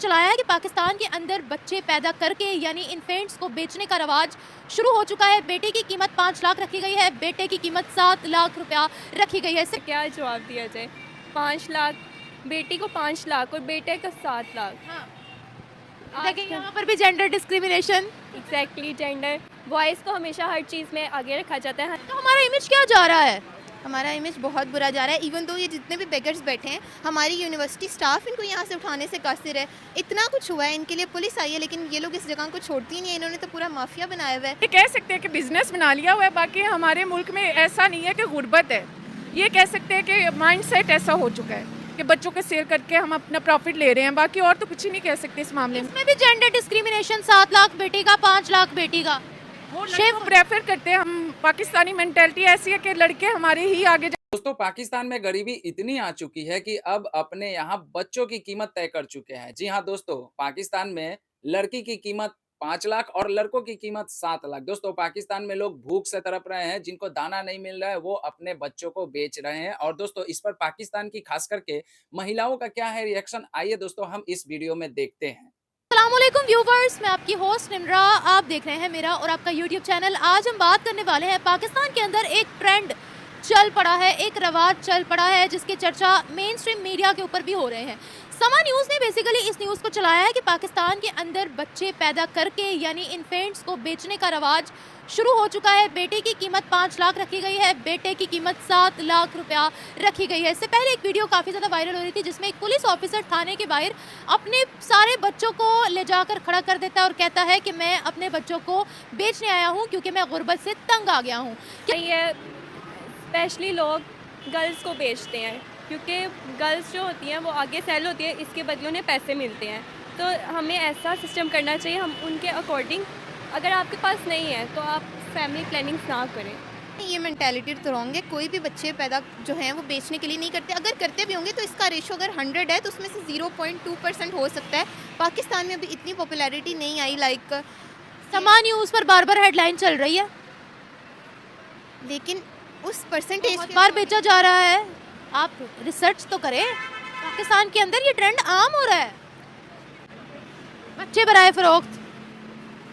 चलाया है कि पाकिस्तान के अंदर बच्चे पैदा करके यानी इन्फेंट्स को बेचने का रवाज शुरू हो चुका है। बेटे की कीमत 5 लाख रखी गई है, बेटे की कीमत 7 लाख रुपया रखी गई है। क्या जवाब दिया जाए? 5 लाख, बेटी को 5 लाख और बेटे का 7 लाख। हाँ। देखिए यहाँ पर भी gender discrimination. Exactly, gender voice को हमेशा हर चीज़ में आगे रखा जाता है। तो हमारा इमेज क्या जा रहा है? हमारा इमेज बहुत बुरा जा रहा है। इवन तो ये जितने भी बेगर्स बैठे हैं, हमारी यूनिवर्सिटी स्टाफ इनको यहाँ से उठाने से कासिर है। इतना कुछ हुआ है, इनके लिए पुलिस आई है, लेकिन ये लोग इस जगह को छोड़ती नहीं है। इन्होंने तो पूरा माफिया बनाया हुआ है। ये कह सकते हैं कि बिजनेस बना लिया हुआ है। बाकी हमारे मुल्क में ऐसा नहीं है कि गुर्बत है। ये कह सकते हैं कि माइंड सेट ऐसा हो चुका है कि बच्चों के सेल करके हम अपना प्रॉफिट ले रहे हैं। बाकी और तो कुछ ही नहीं कह सकते इस मामले में। इसमें भी जेंडर डिस्क्रिमिनेशन, 7 लाख बेटी का, 5 लाख बेटी का। वो शेफ प्रेफर करते हैं। हम पाकिस्तानी मेंटेलिटी ऐसी है कि लड़के हमारे ही आगे। दोस्तों, पाकिस्तान में गरीबी इतनी आ चुकी है कि अब अपने यहाँ बच्चों की कीमत तय कर चुके हैं। जी हाँ दोस्तों, पाकिस्तान में लड़की की कीमत 5 लाख और लड़कों की कीमत 7 लाख। दोस्तों, पाकिस्तान में लोग भूख से तड़प रहे हैं। जिनको दाना नहीं मिल रहा है वो अपने बच्चों को बेच रहे हैं। और दोस्तों, इस पर पाकिस्तान की खास करके महिलाओं का क्या है रिएक्शन, आइए दोस्तों हम इस वीडियो में देखते हैं। अस्सलामुअलैकुम व्यूवर्स, मैं आपकी होस्ट निमरा। आप देख रहे हैं मेरा और आपका यूट्यूब चैनल। आज हम बात करने वाले हैं पाकिस्तान के अंदर एक ट्रेंड चल पड़ा है, एक रवाज चल पड़ा है जिसकी चर्चा मेन स्ट्रीम मीडिया के ऊपर भी हो रहे हैं। समा न्यूज़ ने बेसिकली इस न्यूज़ को चलाया है कि पाकिस्तान के अंदर बच्चे पैदा करके यानी इन्फेंट्स को बेचने का रवाज शुरू हो चुका है। बेटे की कीमत 5 लाख रखी गई है, बेटे की कीमत 7 लाख रुपया रखी गई है। इससे पहले एक वीडियो काफ़ी ज़्यादा वायरल हो रही थी जिसमें एक पुलिस ऑफिसर थाने के बाहर अपने सारे बच्चों को ले जाकर खड़ा कर देता है और कहता है कि मैं अपने बच्चों को बेचने आया हूँ क्योंकि मैं गुर्बत से तंग आ गया हूँ। ये स्पेशली लोग गर्ल्स को बेचते हैं क्योंकि गर्ल्स जो होती हैं वो आगे सेल होती है, इसके बदले उन्हें पैसे मिलते हैं। तो हमें ऐसा सिस्टम करना चाहिए, हम उनके अकॉर्डिंग। अगर आपके पास नहीं है तो आप फैमिली प्लानिंग ना करें। ये मेंटालिटी तो रॉन्ग है। कोई भी बच्चे पैदा जो हैं वो बेचने के लिए नहीं करते। अगर करते भी होंगे तो इसका रेशो अगर 100 है तो उसमें से 0.2% हो सकता है। पाकिस्तान में अभी इतनी पॉपुलैरिटी नहीं आई लाइक समा न्यूज़ पर बार बार हेडलाइन चल रही है, लेकिन उस परसेंटेज बहुत बार बेचा जा रहा है। आप रिसर्च तो करें। पाकिस्तान के अंदर ये ट्रेंड आम हो रहा है। बच्चे बराए फरोख्त,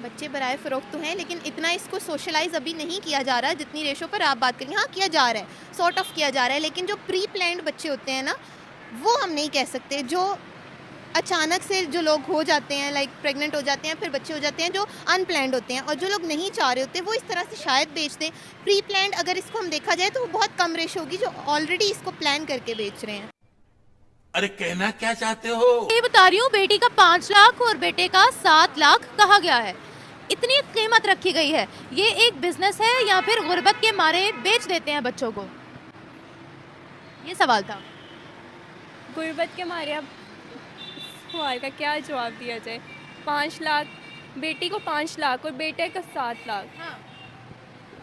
बच्चे बराए फ़रोख्त तो हैं, लेकिन इतना इसको सोशलाइज अभी नहीं किया जा रहा है जितनी रेशो पर आप बात करेंगे। हाँ, किया जा रहा है, सॉर्ट ऑफ किया जा रहा है, लेकिन जो प्री प्लान्ड बच्चे होते हैं ना, वो हम नहीं कह सकते। जो अचानक से जो लोग हो जाते हैं, लाइक प्रेग्नेंट हो जाते हैं, फिर बच्चे हो जाते हैं, जो अनप्लैंड होते हैं, और जो लोग नहीं चाह रहे होते वो इस तरह से शायद बेचते हैं। प्री प्लान्ड अगर इसको हम देखा जाए तो वो बहुत कम रेशो होगी जो ऑलरेडी इसको प्लान करके बेच रहे हैं। अरे कहना क्या चाहते हो? ये बता रही हूँ, बेटी का 5 लाख और बेटे का 7 लाख कहा गया है। इतनी कीमत रखी गई है। ये एक बिजनेस है या फिर गुर्बत के मारे बेच देते हैं बच्चों को? ये सवाल था। गुर्बत के मारे अब सवाल का क्या जवाब दिया जाए? 5 लाख, बेटी को 5 लाख और बेटे का 7 लाख।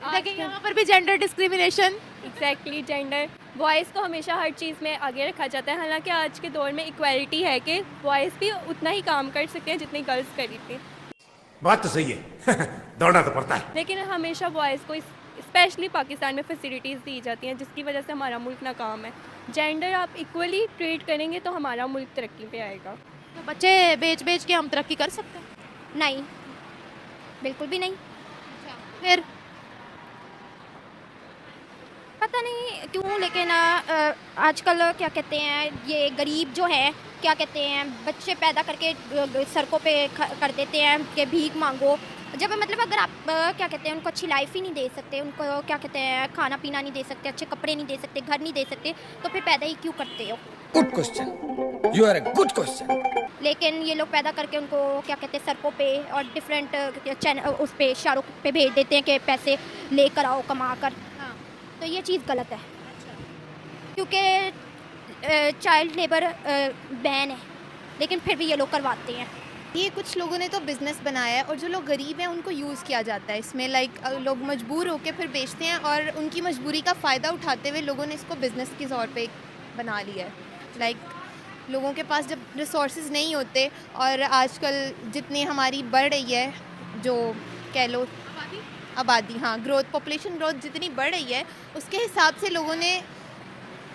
देखिए यहाँ पर भी gender discrimination. Exactly, gender voice को हमेशा हर चीज़ में आगे रखा जाता है। हालांकि आज के दौर में इक्वालिटी है कि बॉयज़ भी उतना ही काम कर सकते हैं जितनी गर्ल्स कर रही थी। बात तो सही है। दौड़ना तो पड़ता है, लेकिन हमेशा बॉयज़ को स्पेशली पाकिस्तान में फैसिलिटीज़ दी जाती हैं जिसकी वजह से हमारा मुल्क नाकाम है। जेंडर आप इक्वली ट्रीट करेंगे तो हमारा मुल्क तरक्की पे आएगा। तो बच्चे बेच बेच के हम तरक्की कर सकते हैं? नहीं, बिल्कुल भी नहीं। फिर पता नहीं क्यों, लेकिन आजकल क्या कहते हैं, ये गरीब जो है क्या कहते हैं, बच्चे पैदा करके सड़कों पे कर देते हैं कि भीख मांगो। जब मतलब अगर आप क्या कहते हैं, उनको अच्छी लाइफ ही नहीं दे सकते, उनको क्या कहते हैं, खाना पीना नहीं दे सकते, अच्छे कपड़े नहीं दे सकते, घर नहीं दे सकते, तो फिर पैदा ही क्यों करते हो? Good question, you are a good question. लेकिन ये लोग पैदा करके उनको क्या कहते हैं, सड़कों पे और डिफरेंट चैनल उस पे इशारों पे भेज देते हैं कि पैसे लेकर आओ कमा कर। हाँ। तो ये चीज़ गलत है क्योंकि चाइल्ड लेबर बैन है, लेकिन फिर भी ये लोग करवाते हैं। ये कुछ लोगों ने तो बिज़नेस बनाया है, और जो लोग गरीब हैं उनको यूज़ किया जाता है इसमें। लाइक लोग मजबूर होकर फिर बेचते हैं, और उनकी मजबूरी का फ़ायदा उठाते हुए लोगों ने इसको बिज़नेस के तौर पे बना लिया है। लाइक लोगों के पास जब रिसोर्सेज नहीं होते, और आजकल जितनी हमारी बढ़ रही है, जो कह लो आबादी, हाँ, ग्रोथ, पॉपुलेशन ग्रोथ जितनी बढ़ रही है, उसके हिसाब से लोगों ने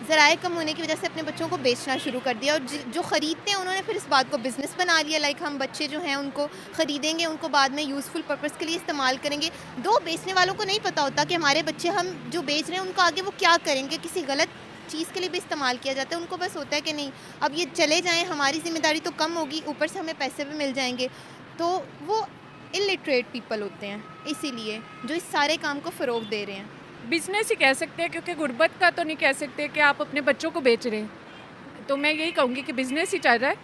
ज़राए कम होने की वजह से अपने बच्चों को बेचना शुरू कर दिया, और जो ख़रीदते हैं उन्होंने फिर इस बात को बिज़नेस बना लिया। लाइक हम बच्चे जो हैं उनको ख़रीदेंगे, उनको बाद में यूज़फुल पर्पज़ के लिए इस्तेमाल करेंगे। दो बेचने वालों को नहीं पता होता कि हमारे बच्चे हम जो बेच रहे हैं उनको आगे वो क्या करेंगे, किसी गलत चीज़ के लिए भी इस्तेमाल किया जाता है। उनको बस होता है कि नहीं अब ये चले जाएँ, हमारी ज़िम्मेदारी तो कम होगी, ऊपर से हमें पैसे भी मिल जाएंगे। तो वो इलिटरेट पीपल होते हैं, इसीलिए जो इस सारे काम को फ़रोग़ दे रहे हैं। बिजनेस ही कह सकते हैं, क्योंकि गुर्बत का तो नहीं कह सकते कि आप अपने बच्चों को बेच रहे हैं। तो मैं यही कहूँगी कि बिजनेस ही चल रहा है,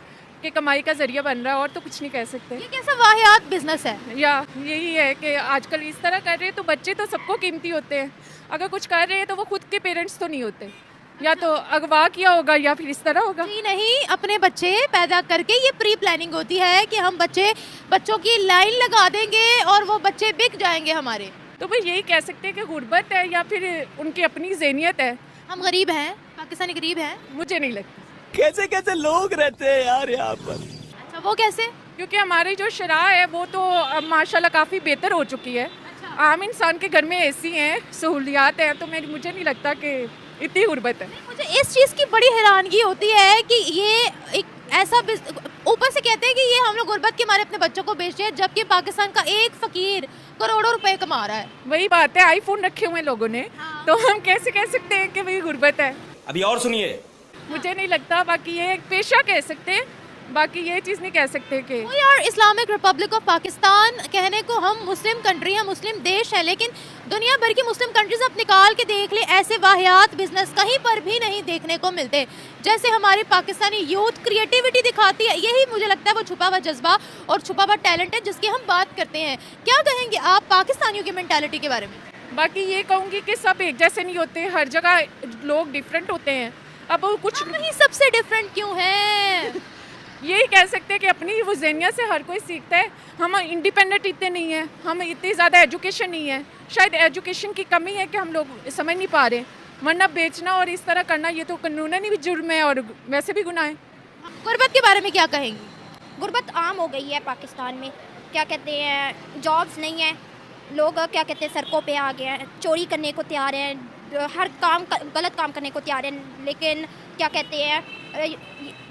कि कमाई का जरिया बन रहा है, और तो कुछ नहीं कह सकते। ये कैसा वाहियात बिजनेस है? या यही है कि आजकल इस तरह कर रहे हैं, तो बच्चे तो सबको कीमती होते हैं। अगर कुछ कर रहे हैं तो वो खुद के पेरेंट्स तो नहीं होते, या तो अगवा किया होगा या फिर इस तरह होगा। जी नहीं, अपने बच्चे पैदा करके ये प्री प्लानिंग होती है कि हम बच्चों की लाइन लगा देंगे और वो बच्चे बिक जाएंगे हमारे। तो भाई यही कह सकते हैं कि गुर्बत है या फिर उनकी अपनी ज़हनियत है। हम गरीब हैं, पाकिस्तानी गरीब हैं। मुझे नहीं लगता, कैसे कैसे लोग रहते हैं यार यहाँ पर। अच्छा, वो कैसे? क्योंकि हमारी जो शराह है वो तो अब माशाल्लाह काफ़ी बेहतर हो चुकी है। आम इंसान के घर में एसी हैं, सहूलियात हैं, तो मुझे नहीं लगता कि इतनी गुर्बत है। मुझे इस चीज़ की बड़ी हैरानगी होती है कि ये एक ऐसा ऊपर से कहते हैं कि ये हम लोग गुर्बत के मारे अपने बच्चों को बेच रहे हैं, जबकि पाकिस्तान का एक फ़कीर करोड़ों रुपए कमा रहा है। वही बात है, आईफोन रखे हुए हैं लोगों ने, तो हम कैसे कह सकते हैं कि वही गुर्बत है। अभी और सुनिए, मुझे नहीं लगता। बाकी ये एक पेशा कह सकते हैं, बाकी ये चीज़ नहीं कह सकते कि वो यार इस्लामिक रिपब्लिक ऑफ पाकिस्तान कहने को हम मुस्लिम कंट्री है, मुस्लिम देश है, लेकिन दुनिया भर की मुस्लिम कंट्रीज आप निकाल के देख ले, ऐसे वाहियात बिजनेस कहीं पर भी नहीं देखने को मिलते। जैसे हमारी पाकिस्तानी यूथ क्रिएटिविटी दिखाती है, यही मुझे लगता है वो छुपा हुआ जज्बा और छुपा हुआ टैलेंट है जिसकी हम बात करते हैं। क्या कहेंगे आप पाकिस्तानियों की मेंटालिटी के बारे में? बाकी ये कहूँगी कि सब एक जैसे नहीं होते, हर जगह लोग डिफरेंट होते हैं। अब वो कुछ हम ही सबसे डिफरेंट क्यों हैं? यही कह सकते हैं कि अपनी वो ज़हनियत से हर कोई सीखता है। हम इंडिपेंडेंट इतने नहीं हैं, हम इतनी ज़्यादा एजुकेशन नहीं है, शायद एजुकेशन की कमी है कि हम लोग समझ नहीं पा रहे। वरना बेचना और इस तरह करना ये तो कानूनन भी जुर्म है और वैसे भी गुनाह है। गुर्बत के बारे में क्या कहेंगी? गुर्बत आम हो गई है पाकिस्तान में। क्या कहते हैं, जॉब्स नहीं है, लोग क्या कहते हैं सड़कों पे आ गए हैं, चोरी करने को तैयार हैं, हर गलत काम करने को तैयार हैं। लेकिन क्या कहते हैं,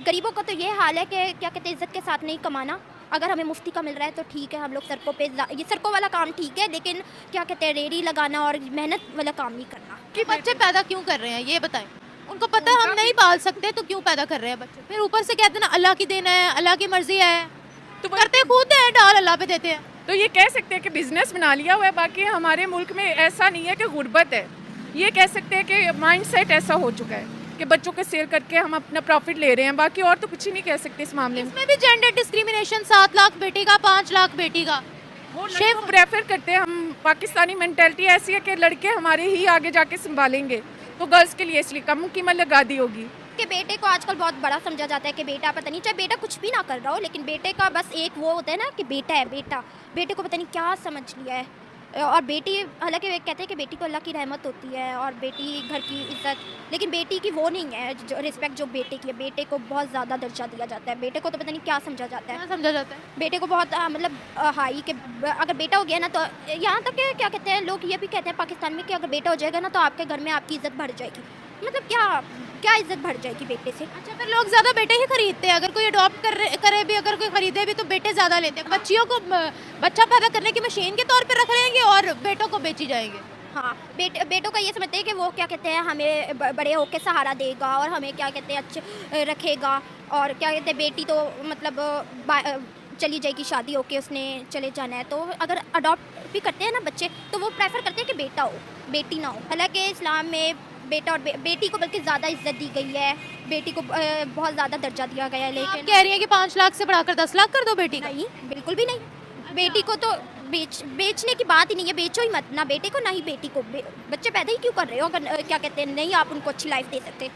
गरीबों का तो ये हाल है कि क्या कहते हैं इज़्ज़त के साथ नहीं कमाना। अगर हमें मुफ्ती का मिल रहा है तो ठीक है, हम लोग सड़कों पे, ये सड़कों वाला काम ठीक है, लेकिन क्या कहते हैं रेडी लगाना और मेहनत वाला काम नहीं करना। कि बच्चे पैदा क्यों कर रहे हैं ये बताएं। उनको पता है हम नहीं पाल सकते तो क्यों पैदा कर रहे हैं बच्चे, फिर ऊपर से कहते हैं ना अल्लाह की देन है, अल्लाह की मर्जी है, तो करते खुद हैं, डाल अल्लाह पे देते हैं। तो ये कह सकते हैं कि बिजनेस बना लिया हुआ है। बाकी हमारे मुल्क में ऐसा नहीं है कि गुर्बत है, ये कह सकते हैं कि माइंड सेट ऐसा हो चुका है कि बच्चों को सेल करके हम अपना प्रॉफिट ले रहे हैं। बाकी और तो कुछ ही नहीं कह सकते इस मामले में। इसमें भी जेंडर डिस्क्रिमिनेशन, 7 लाख बेटी का, 5 लाख बेटी का। वो शेफ प्रेफर करते हैं। हम पाकिस्तानी मेंटालिटी ऐसी है कि लड़के हमारे ही आगे जाके संभालेंगे, तो गर्ल्स के लिए इसलिए कम कीमत लगा दी होगी। कि बेटे को आजकल बहुत बड़ा समझा जाता है कि बेटा पता नहीं, चाहे बेटा कुछ भी ना कर रहा हो, लेकिन बेटे का बस एक वो होता है ना कि बेटा है, बेटे को पता नहीं क्या समझ लिया है। और बेटी, हालांकि वे कहते हैं कि बेटी को अल्लाह की रहमत होती है और बेटी घर की इज्जत, लेकिन बेटी की वो नहीं है जो रिस्पेक्ट जो बेटे की है। बेटे को बहुत ज़्यादा दर्जा दिया जाता है, बेटे को तो पता नहीं क्या समझा जाता है। समझा जाता है बेटे को बहुत मतलब हाई के, अगर बेटा हो गया ना तो यहाँ तक कि क्या कहते हैं लोग ये भी कहते हैं पाकिस्तान में कि अगर बेटा हो जाएगा ना तो आपके घर में आपकी इज़्ज़त बढ़ जाएगी। मतलब क्या इज्जत बढ़ जाएगी बेटे से। अच्छा, फिर लोग ज़्यादा बेटे ही खरीदते हैं। अगर कोई अडॉप्ट करे भी, अगर कोई खरीदे भी तो बेटे ज़्यादा लेते हैं। बच्चियों को बच्चा पैदा करने की मशीन के तौर पे रख लेंगे और बेटों को बेची जाएंगे। हाँ, बेटों का ये समझते हैं कि वो क्या कहते हैं हमें बड़े होकर सहारा देगा और हमें क्या कहते हैं अच्छे रखेगा, और क्या कहते हैं बेटी तो मतलब चली जाएगी शादी होके, उसने चले जाना है। तो अगर अडॉप्ट भी करते हैं ना बच्चे तो वो प्रेफर करते हैं कि बेटा हो, बेटी ना हो। हालांकि इस्लाम में बेटा और बेटी को बल्कि ज़्यादा इज्जत दी गई है, बेटी को बहुत ज़्यादा दर्जा दिया गया है। लेकिन कह रही है कि 5 लाख से बढ़ाकर 10 लाख कर दो बेटी का। नहीं, बिल्कुल भी नहीं। बेटी को तो बेचने की बात ही नहीं है, बेचो ही मत, ना बेटे को ना ही बेटी को। बच्चे पैदा ही क्यों कर रहे हो अगर क्या कहते हैं नहीं आप उनको अच्छी लाइफ दे सकते।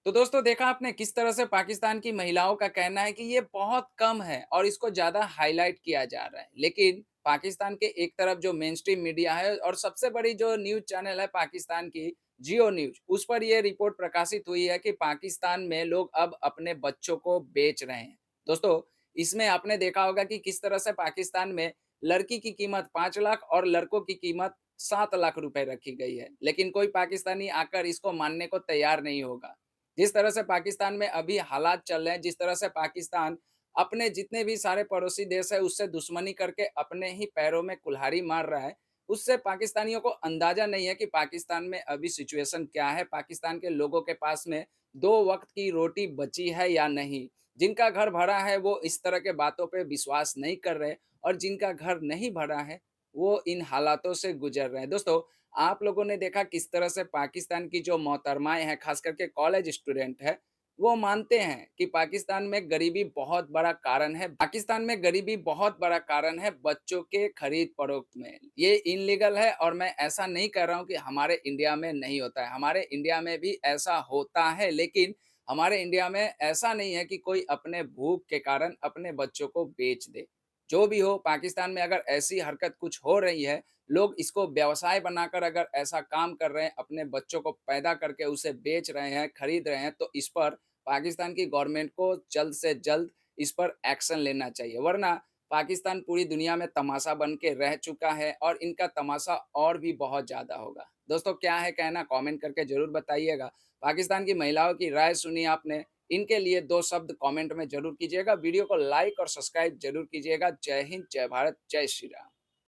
तो दोस्तों देखा आपने किस तरह से पाकिस्तान की महिलाओं का कहना है कि ये बहुत कम है और इसको ज्यादा हाईलाइट किया जा रहा है। लेकिन पाकिस्तान के एक तरफ जो मेन स्ट्रीम मीडिया है और सबसे बड़ी जो न्यूज चैनल है पाकिस्तान की जियो न्यूज, उस पर यह रिपोर्ट प्रकाशित हुई है कि पाकिस्तान में लोग अब अपने बच्चों को बेच रहे हैं। दोस्तों इसमें आपने देखा होगा कि किस तरह से पाकिस्तान में लड़की की कीमत 5 लाख और लड़कों की कीमत 7 लाख रुपए रखी गई है, लेकिन कोई पाकिस्तानी आकर इसको मानने को तैयार नहीं होगा। जिस तरह से पाकिस्तान में अभी हालात चल रहे हैं, जिस तरह से पाकिस्तान अपने जितने भी सारे पड़ोसी देश है उससे दुश्मनी करके अपने ही पैरों में कुल्हाड़ी मार रहा है, उससे पाकिस्तानियों को अंदाजा नहीं है कि पाकिस्तान में अभी सिचुएशन क्या है, पाकिस्तान के लोगों के पास में 2 वक़्त की रोटी बची है या नहीं। जिनका घर भरा है वो इस तरह के बातों पे विश्वास नहीं कर रहे और जिनका घर नहीं भरा है, वो इन हालातों से गुज़र रहे हैं। दोस्तों, आप लोगों ने देखा किस तरह से पाकिस्तान की जो मोहतरमाएँ हैं, ख़ास करके कॉलेज स्टूडेंट हैं, वो मानते हैं कि पाकिस्तान में गरीबी बहुत बड़ा कारण है। पाकिस्तान में गरीबी बहुत बड़ा कारण है बच्चों के खरीद-फरोख्त में। ये इल्लीगल है और मैं ऐसा नहीं कह रहा हूँ कि हमारे इंडिया में नहीं होता है। हमारे इंडिया में भी ऐसा होता है, लेकिन हमारे इंडिया में ऐसा नहीं है कि कोई अपने भूख के कारण अपने बच्चों को बेच दे। जो भी हो, पाकिस्तान में अगर ऐसी हरकत कुछ हो रही है, लोग इसको व्यवसाय बनाकर अगर ऐसा काम कर रहे हैं, अपने बच्चों को पैदा करके उसे बेच रहे हैं, खरीद रहे हैं, तो इस पर पाकिस्तान की गवर्नमेंट को जल्द से जल्द इस पर एक्शन लेना चाहिए। वरना पाकिस्तान पूरी दुनिया में तमाशा बन के रह चुका है और इनका तमाशा और भी बहुत ज़्यादा होगा। दोस्तों, क्या है कहना कमेंट करके ज़रूर बताइएगा। पाकिस्तान की महिलाओं की राय सुनी आपने, इनके लिए 2 शब्द कमेंट में ज़रूर कीजिएगा। वीडियो को लाइक और सब्सक्राइब ज़रूर कीजिएगा। जय हिंद, जय भारत, जय श्री राम।